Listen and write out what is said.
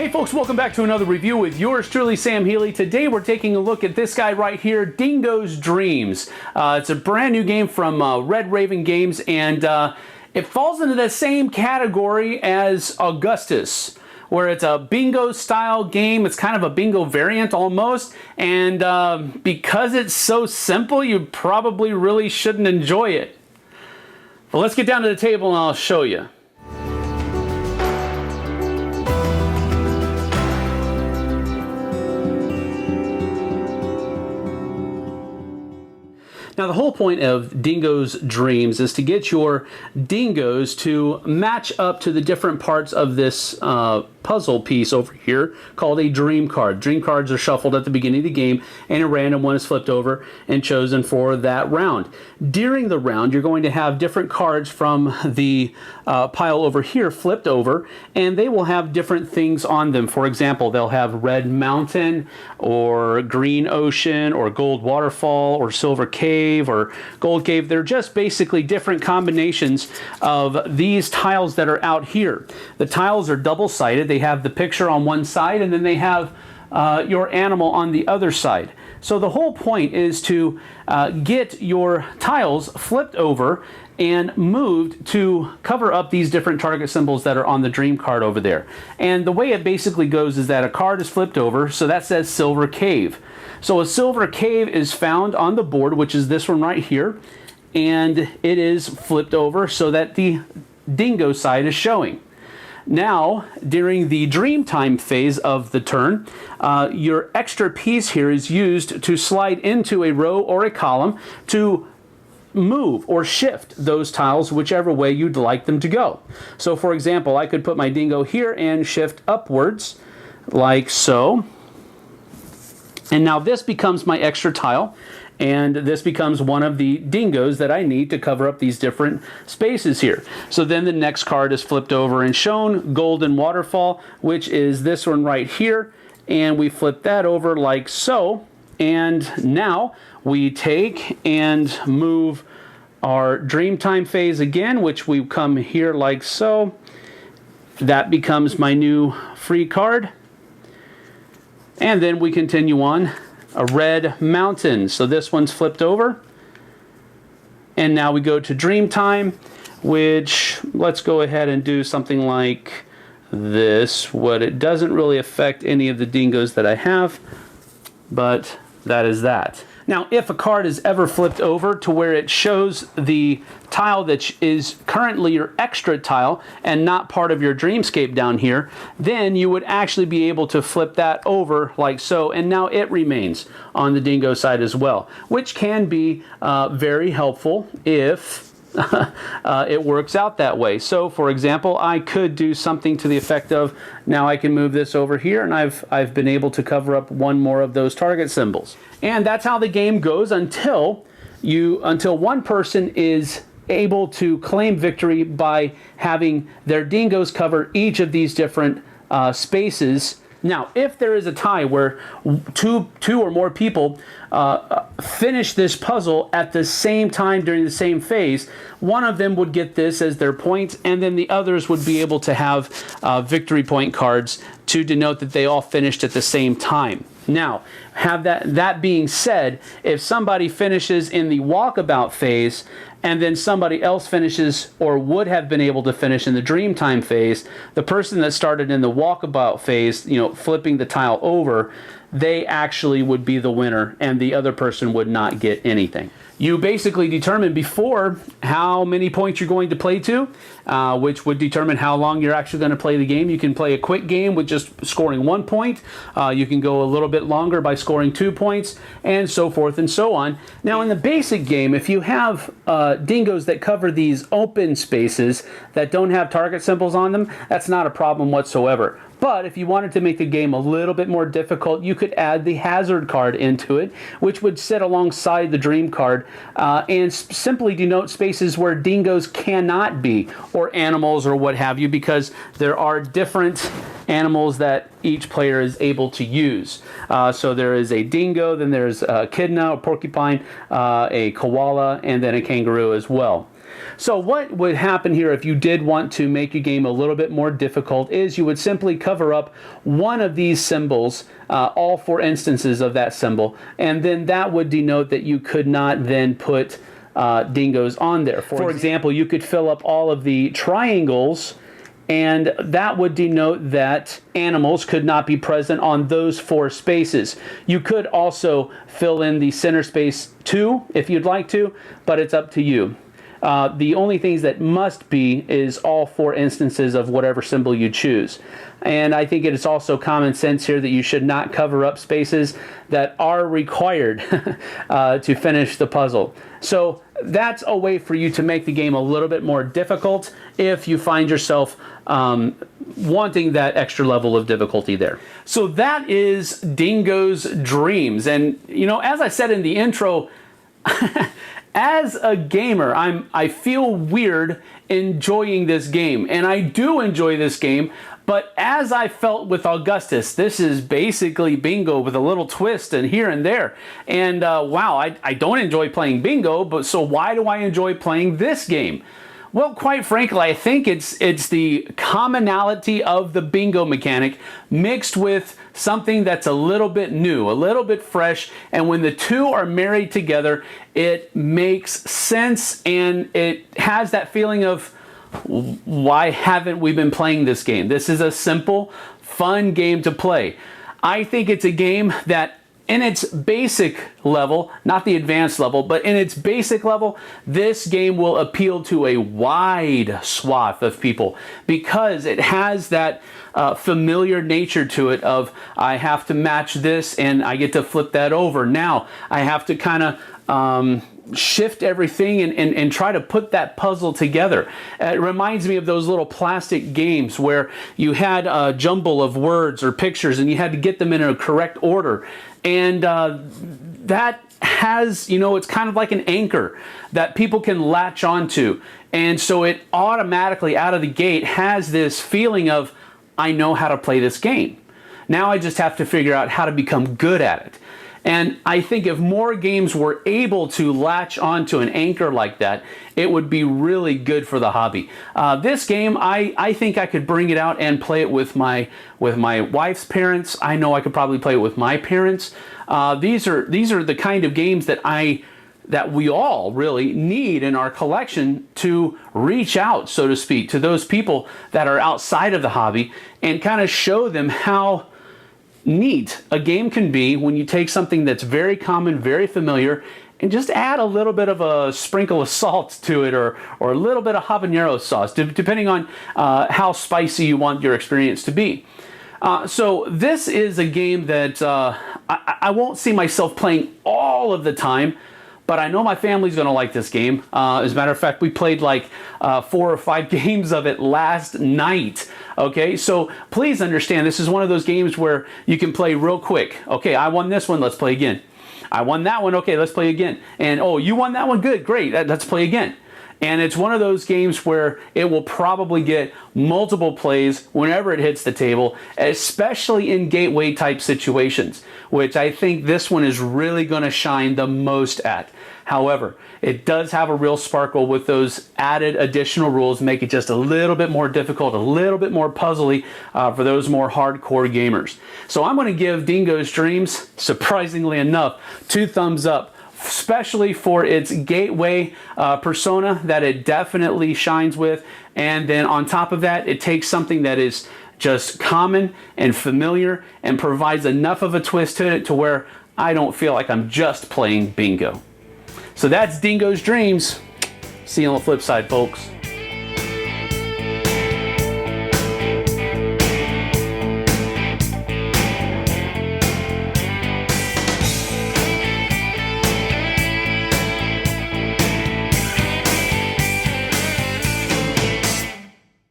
Hey folks, welcome back to another review with yours truly, Sam Healey. Today we're taking a look at this guy right here, Dingo's Dreams. It's a brand new game from Red Raven Games, and it falls into the same category as Augustus, where it's a bingo style game. It's kind of a bingo variant almost, and because it's so simple, you probably really shouldn't enjoy it. But let's get down to the table and I'll show you. Now, the whole point of Dingo's Dreams is to get your dingoes to match up to the different parts of this puzzle piece over here called a dream card. Dream cards are shuffled at the beginning of the game, and a random one is flipped over and chosen for that round. During the round, you're going to have different cards from the pile over here flipped over, and they will have different things on them. For example, they'll have red mountain, or green ocean, or gold waterfall, or silver cave, or gold cave. They're just basically different combinations of these tiles that are out here. The tiles are double-sided. They have the picture on one side, and then they have your animal on the other side. So the whole point is to get your tiles flipped over and moved to cover up these different target symbols that are on the dream card over there. And the way it basically goes is that a card is flipped over, so that says Silver Cave. So a silver cave is found on the board, which is this one right here, and it is flipped over so that the dingo side is showing. Now, during the dream time phase of the turn, your extra piece here is used to slide into a row or a column to move or shift those tiles whichever way you'd like them to go. So for example, I could put my dingo here and shift upwards like so. And now this becomes my extra tile, and this becomes one of the dingoes that I need to cover up these different spaces here. So then the next card is flipped over and shown, Golden Waterfall, which is this one right here, and we flip that over like so. And now we take and move our Dreamtime phase again, which we come here like so. That becomes my new free card. And then we continue on, a red mountain. So this one's flipped over. And now we go to Dreamtime, which let's go ahead and do something like this. What it doesn't really affect any of the dingoes that I have, but that is that. Now, if a card is ever flipped over to where it shows the tile that is currently your extra tile and not part of your dreamscape down here, then you would actually be able to flip that over like so, and now it remains on the dingo side as well, which can be very helpful if it works out that way. So for example, I could do something to the effect of, now I can move this over here, and I've been able to cover up one more of those target symbols. And that's how the game goes until one person is able to claim victory by having their dingoes cover each of these different spaces. Now, if there is a tie where two or more people finish this puzzle at the same time during the same phase, one of them would get this as their point, and then the others would be able to have victory point cards to denote that they all finished at the same time. Now, that being said, if somebody finishes in the walkabout phase and then somebody else finishes or would have been able to finish in the Dreamtime phase, the person that started in the walkabout phase, flipping the tile over, they actually would be the winner, and the other person would not get anything. You basically determine before how many points you're going to play to, which would determine how long you're actually going to play the game. You can play a quick game with just scoring 1 point. You can go a little bit longer by scoring 2 points, and so forth and so on. Now, in the basic game, if you have dingoes that cover these open spaces that don't have target symbols on them, that's not a problem whatsoever. But if you wanted to make the game a little bit more difficult, you could add the hazard card into it, which would sit alongside the dream card and simply denote spaces where dingoes cannot be, or animals or what have you, because there are different animals that each player is able to use. So there is a dingo, then there's a echidna, a porcupine, a koala, and then a kangaroo as well. So what would happen here if you did want to make your game a little bit more difficult is you would simply cover up one of these symbols, all 4 instances of that symbol, and then that would denote that you could not then put dingoes on there. For example, you could fill up all of the triangles, and that would denote that animals could not be present on those 4 spaces. You could also fill in the center space too if you'd like to, but it's up to you. The only things that must be is all 4 instances of whatever symbol you choose. And I think it is also common sense here that you should not cover up spaces that are required to finish the puzzle. So that's a way for you to make the game a little bit more difficult if you find yourself wanting that extra level of difficulty there. So that is Dingo's Dreams. And, you know, as I said in the intro, as a gamer, I feel weird enjoying this game, and I do enjoy this game, but as I felt with Augustus, this is basically bingo with a little twist and here and there. And wow, I don't enjoy playing bingo, but so why do I enjoy playing this game? Well, quite frankly, I think it's the commonality of the bingo mechanic mixed with something that's a little bit new, a little bit fresh, and when the two are married together, it makes sense, and it has that feeling of, why haven't we been playing this game? This is a simple, fun game to play. I think it's a game that in its basic level, not the advanced level, but in its basic level, this game will appeal to a wide swath of people because it has that familiar nature to it of, I have to match this and I get to flip that over. Now I have to kind of shift everything and try to put that puzzle together. It reminds me of those little plastic games where you had a jumble of words or pictures and you had to get them in a correct order. And that has, you know, it's kind of like an anchor that people can latch onto. And so it automatically out of the gate has this feeling of, I know how to play this game. Now I just have to figure out how to become good at it. And I think if more games were able to latch onto an anchor like that, it would be really good for the hobby. This game, I think I could bring it out and play it with my wife's parents. I know I could probably play it with my parents. These are the kind of games that we all really need in our collection to reach out, so to speak, to those people that are outside of the hobby and kind of show them how neat a game can be when you take something that's very common, very familiar, and just add a little bit of a sprinkle of salt to it or a little bit of habanero sauce, depending on how spicy you want your experience to be. So this is a game that I won't see myself playing all of the time, but I know my family's going to like this game. As a matter of fact, we played like 4 or 5 games of it last night. Okay, so please understand, this is one of those games where you can play real quick. Okay, I won this one, let's play again. I won that one, okay, let's play again. And oh, you won that one, good, great, let's play again. And it's one of those games where it will probably get multiple plays whenever it hits the table, especially in gateway type situations, which I think this one is really going to shine the most at. However, it does have a real sparkle with those added additional rules, make it just a little bit more difficult, a little bit more puzzly for those more hardcore gamers. So I'm going to give Dingo's Dreams, surprisingly enough, 2 thumbs up, especially for its gateway persona that it definitely shines with. And then on top of that, it takes something that is just common and familiar and provides enough of a twist to it to where I don't feel like I'm just playing bingo. So that's Dingo's Dreams. See you on the flip side, folks.